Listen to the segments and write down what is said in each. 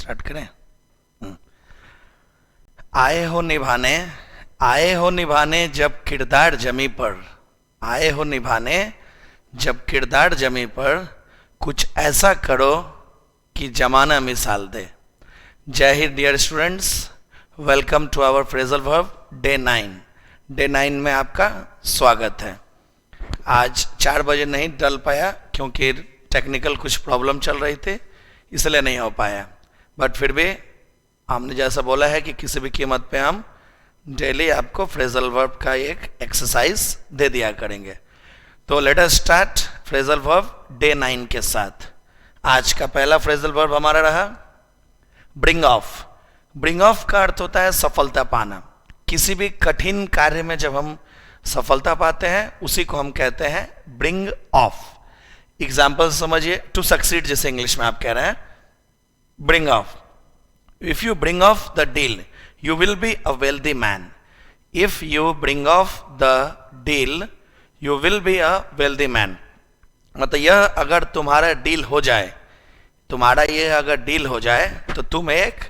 Start करें। आए हो निभाने, आए हो निभाने जब किरदार जमी पर, आए हो निभाने जब किरदार जमी पर, कुछ ऐसा करो कि जमाना मिसाल दे। जय हिंद dear students, welcome to our phrasal verb day 9। Day 9 में आपका स्वागत है। आज 4 बजे नहीं डल पाया क्योंकि टेक्निकल कुछ प्रॉब्लम चल रही थी, इसलिए नहीं हो पाया। बट फिर भी हमने जैसा बोला है कि किसी भी कीमत पे हम डेली आपको फ्रेजल वर्ब का एक एक्सरसाइज दे दिया करेंगे। तो let us start phrasal verb day 9 के साथ। आज का पहला फ्रेजल वर्ब हमारा रहा ब्रिंग ऑफ। ब्रिंग ऑफ का अर्थ होता है सफलता पाना। किसी भी कठिन कार्य में जब हम सफलता पाते हैं उसी को हम कहते हैं ब्रिंग ऑफ। एग्जाम्पल समझिए, टू सक्सीड जैसे इंग्लिश में आप कह रहे हैं bring of. If you bring of the deal you will be a wealthy man. If you bring of the deal you will be a wealthy man. मतलब यह अगर तुम्हारा डील हो जाए, तुम्हारा ये अगर डील हो जाए तो तुम एक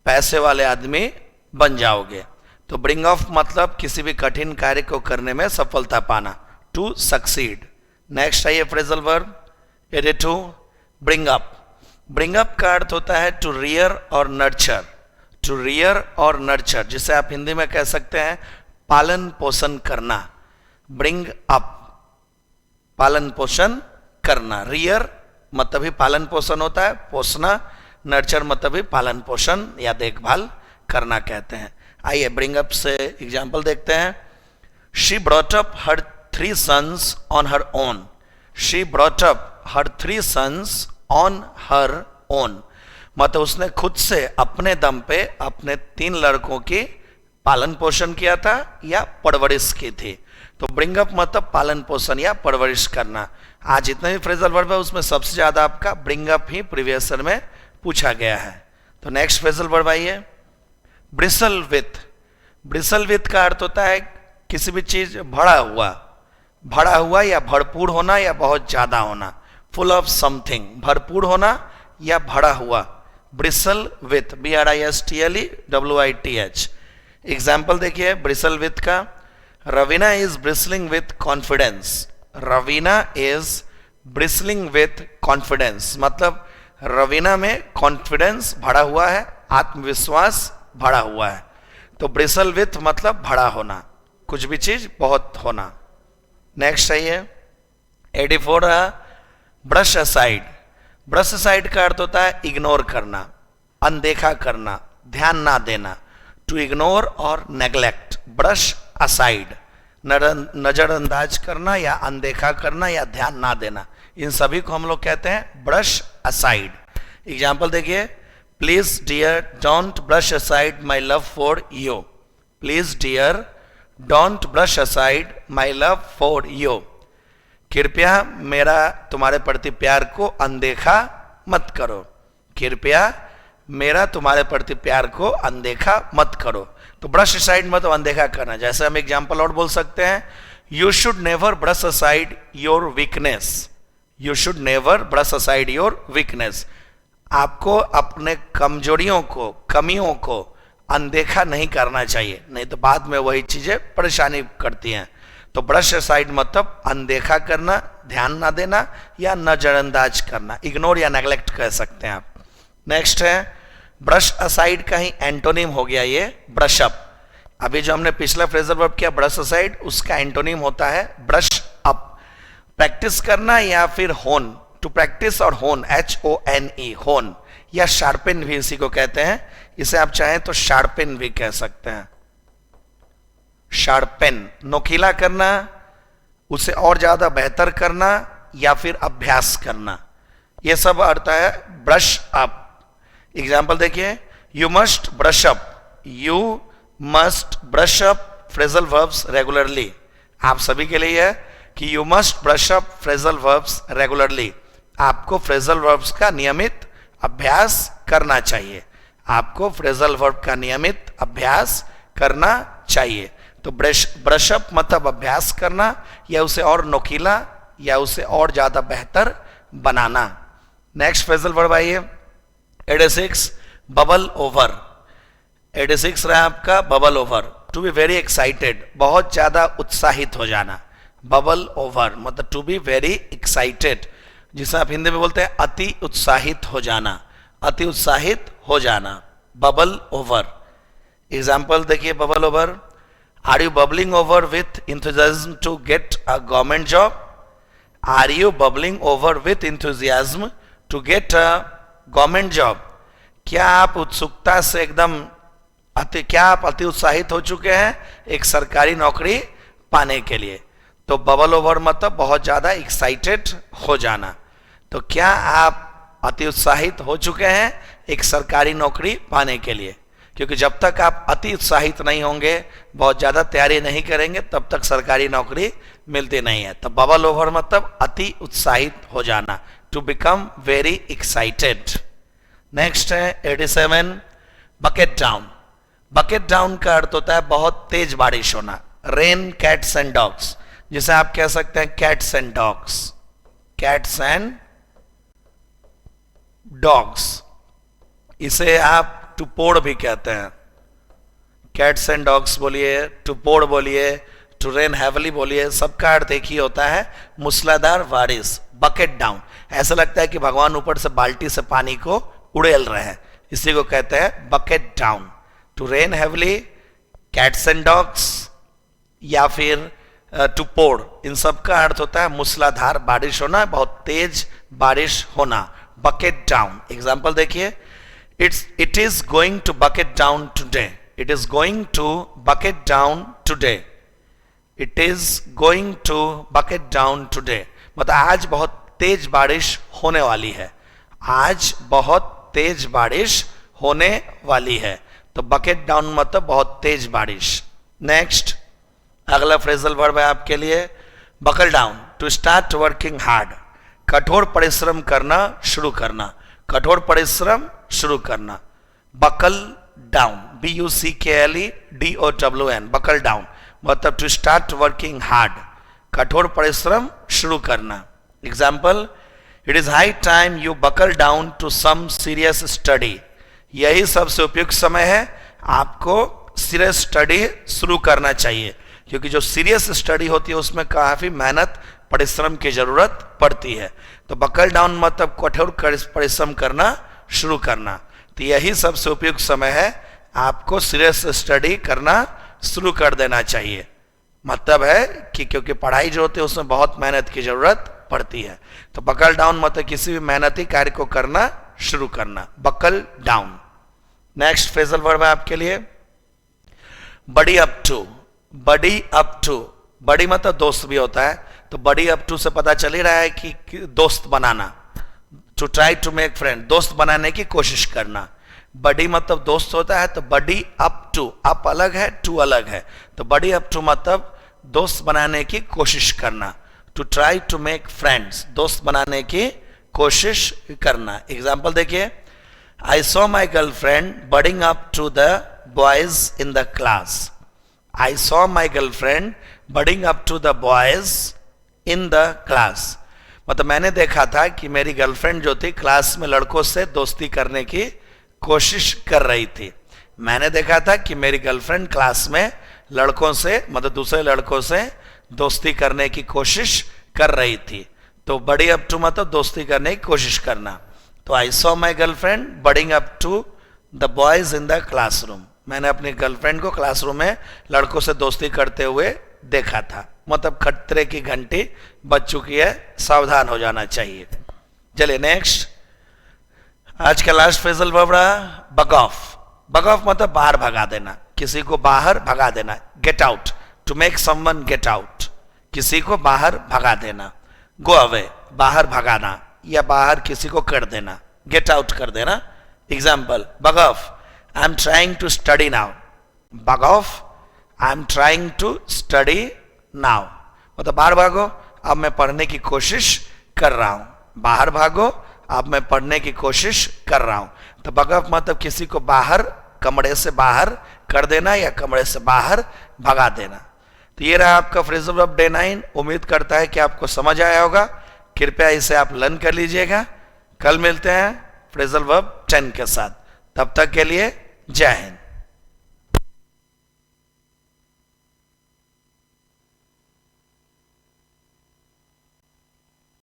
पैसे वाले आदमी बन जाओगे। तो ब्रिंग ऑफ मतलब किसी भी कठिन कार्य को करने में सफलता पाना, टू सक्सीड। नेक्स्ट है ये फ्रेजल वर्ब एडे to bring up. Bring up का अर्थ होता है टू रियर और नर्चर। टू रियर और नर्चर जिसे आप हिंदी में कह सकते हैं पालन पोषण करना। ब्रिंग अप पालन पोषण करना। रियर मतलब ही पालन पोषण होता है, पोषना। नर्चर मतलब ही पालन पोषण या देखभाल करना कहते हैं। आइए ब्रिंग अप से एग्जाम्पल देखते हैं। She brought up her 3 sons on her own. She brought up her 3 sons on her own. मतलब उसने खुद से अपने दम पे अपने 3 लड़कों की पालन पोषण किया था या परवरिश की थी। तो ब्रिंग अप मतलब पालन पोषण या परवरिश करना। आज जितने भी फ्रेजल वर्ब है उसमें सबसे ज्यादा आपका ब्रिंग अप ही प्रीवियस ईयर में पूछा गया है। तो नेक्स्ट फ्रेजल वर्ब आइए ब्रिसल विथ। ब्रिसल विथ का अर्थ होता है किसी भी चीज भरा हुआ, भरा हुआ या भरपूर होना या बहुत ज्यादा होना। फुल ऑफ समथिंग, भरपूर होना या भरा हुआ। Bristle with, BRISTLE WITH। Example देखिए ब्रिसल विथ का। Raveena is bristling with confidence. Raveena is bristling with confidence मतलब रवीना में कॉन्फिडेंस भरा हुआ है, आत्मविश्वास भरा हुआ है। तो ब्रिसल विथ मतलब भरा होना, कुछ भी चीज बहुत होना। नेक्स्ट है ये 84 ब्रश असाइड। ब्रश असाइड का अर्थ होता है इग्नोर करना, अनदेखा करना, ध्यान ना देना। टू इग्नोर और नेग्लेक्ट। ब्रश असाइड नजरअंदाज करना या अनदेखा करना या ध्यान ना देना, इन सभी को हम लोग कहते हैं ब्रश असाइड। एग्जाम्पल देखिए please dear don't brush aside my love for you. Please dear don't brush aside my love for you. कृपया मेरा तुम्हारे प्रति प्यार को अनदेखा मत करो। कृपया मेरा तुम्हारे प्रति प्यार को अनदेखा मत करो। तो ब्रश असाइड मतलब अनदेखा करना। जैसे हम एग्जाम्पल और बोल सकते हैं you should never brush aside your weakness. You should never brush aside your weakness. आपको अपने कमजोरियों को, कमियों को अनदेखा नहीं करना चाहिए, नहीं तो बाद में वही चीजें परेशानी करती हैं। तो ब्रश असाइड मतलब अनदेखा करना, ध्यान ना देना या नजरअंदाज करना, इग्नोर या नेग्लेक्ट कह सकते हैं आप। नेक्स्ट है ब्रश असाइड का ही एंटोनिम हो गया ये ब्रश अप। अभी जो हमने पिछला फ्रेजल वर्ब किया ब्रश असाइड, उसका एंटोनिम होता है ब्रश अप। प्रैक्टिस करना या फिर होन। टू प्रैक्टिस और होन HONE होन या शार्पेन भी इसी को कहते हैं। इसे आप चाहें तो शार्पेन भी कह सकते हैं। शार्पेन नोकीला करना, उसे और ज्यादा बेहतर करना या फिर अभ्यास करना, यह सब अर्थ है ब्रश अप। एग्जाम्पल देखिए you must brush up. You must brush up phrasal verbs regularly. आप सभी के लिए है कि you must brush up phrasal verbs regularly. आपको फ्रेजल वर्ब्स का नियमित अभ्यास करना चाहिए। आपको फ्रेजल वर्ब का नियमित अभ्यास करना चाहिए। तो ब्रश अप मतलब अभ्यास करना या उसे और नोकीला या उसे और ज्यादा बेहतर बनाना। नेक्स्ट फ्रेजल वर्ब आइए 86 बबल ओवर, 86 रहा आपका bubble over, to be very excited, बहुत ज्यादा उत्साहित हो जाना, बबल ओवर मतलब टू बी वेरी एक्साइटेड, जिसे आप हिंदी में बोलते हैं अति उत्साहित हो जाना, अति उत्साहित हो जाना, बबल ओवर। एग्जाम्पल देखिए bubble over, are you bubbling over with enthusiasm to get a government job, are you bubbling over with enthusiasm to get a government job, क्या आप उत्सुकता से एकदम क्या आप अति उत्साहित हो चुके हैं एक सरकारी नौकरी पाने के लिए। तो बबल ओवर मतलब बहुत ज्यादा एक्साइटेड हो जाना। तो क्या आप अति उत्साहित हो चुके हैं एक सरकारी नौकरी पाने के लिए, क्योंकि जब तक आप अति उत्साहित नहीं होंगे, बहुत ज्यादा तैयारी नहीं करेंगे, तब तक सरकारी नौकरी मिलती नहीं है। तो बबल ओवर मतलब अति उत्साहित हो जाना, to become very excited. Next है 87 बकेट डाउन। बकेट डाउन का अर्थ होता है बहुत तेज बारिश होना, रेन कैट्स एंड डॉग्स, जिसे आप कह सकते हैं cats and dogs, cats and dogs, इसे आप टुपोड़ भी कहते हैं, कैट्स एंड डॉग्स बोलिए, टुपोड़ बोलिए, टू रेन हैवली बोलिए, सबका अर्थ एक ही होता है मूसलाधार बारिश। बकेट डाउन ऐसा लगता है कि भगवान ऊपर से बाल्टी से पानी को उड़ेल रहे हैं, इसी को कहते हैं bucket down. To rain heavily, cats and dogs या फिर टू पोड़, इन सब का अर्थ होता है मूसलाधार बारिश होना, बहुत तेज बारिश होना, बकेट डाउन। एग्जाम्पल देखिए, it is going to bucket down today, it is going to bucket down today, it is going to bucket down today मतलब आज बहुत तेज बारिश होने वाली है, आज बहुत तेज बारिश होने वाली है। तो बकेट डाउन मतलब बहुत तेज बारिश। नेक्स्ट अगला फ्रेजल वर्ब है आपके लिए buckle down, to start working hard, कठोर परिश्रम करना, शुरू करना, कठोर परिश्रम शुरू करना, buckle down, BUCKLEDOWN, buckle down मतलब टू स्टार्ट वर्किंग हार्ड, कठोर परिश्रम शुरू करना। Example, it is high time you buckle down to some serious study, यही सबसे उपयुक्त समय है, आपको सीरियस स्टडी शुरू करना चाहिए, क्योंकि जो सीरियस स्टडी होती है उसमें काफी मेहनत परिश्रम की जरूरत पड़ती है। तो बकल डाउन मतलब कठोर परिश्रम करना, शुरू करना। तो यही सबसे उपयुक्त समय है, आपको सीरियस स्टडी करना शुरू कर देना चाहिए। मतलब है कि क्योंकि पढ़ाई जो होती है उसमें बहुत मेहनत की जरूरत पड़ती है। तो बकल डाउन मतलब किसी भी मेहनती कार्य को करना शुरू करना, buckle down. Next phrasal verb है आपके लिए buddy up to, buddy up to, buddy मतलब दोस्त भी होता है, तो बडी अप टू से पता चल ही रहा है कि दोस्त बनाना, to try to make friend, दोस्त बनाने की कोशिश करना। बडी मतलब दोस्त होता है, तो बडी अप टू, अप अलग है, टू अलग है, तो बडी अप टू मतलब दोस्त बनाने की कोशिश करना, to try to make friends, दोस्त बनाने की कोशिश करना। एग्जाम्पल देखिए, I saw my girlfriend buddying up to the boys in the class, I saw my girlfriend budding up to the boys in the class, मतलब मैंने देखा था कि मेरी गर्लफ्रेंड जो थी क्लास में लड़कों से दोस्ती करने की कोशिश कर रही थी। मैंने देखा था कि मेरी गर्लफ्रेंड क्लास में लड़कों से मतलब दूसरे लड़कों से दोस्ती करने की कोशिश कर रही थी। तो बडी अप टू मतलब दोस्ती करने की कोशिश करना। तो I saw my girlfriend buddying up to the boys in the classroom, मैंने अपनी गर्लफ्रेंड को क्लासरूम में लड़कों से दोस्ती करते हुए देखा था, मतलब खतरे की घंटी बज चुकी है, सावधान हो जाना चाहिए। चलिए नेक्स्ट, आज का लास्ट फ्रेजल वर्ब रहा बग ऑफ। बग ऑफ मतलब बाहर भगा देना, किसी को बाहर भगा देना, get out, to make someone get out, किसी को बाहर भगा देना। गो अवे, बाहर भगाना या बाहर किसी को कर देना, गेट आउट कर देना। Example, bug of, I am trying to study now. Bug off, I am trying to study now. मतलब बाहर भागो, अब मैं पढ़ने की कोशिश कर रहा हूं। बाहर भागो, अब मैं पढ़ने की कोशिश कर रहा हूं। तो बग ऑफ मतलब किसी को बाहर, कमरे से बाहर कर देना या कमरे से बाहर भगा देना। तो ये रहा आपका फ्रेजल वर्ब डे 9। उम्मीद करता है कि आपको समझ आया होगा। कृपया इसे आप लर्न कर लीजिएगा। कल मिलते हैं फ्रेजल वर्ब 10 के साथ। तब तक के लिए जय हिंद।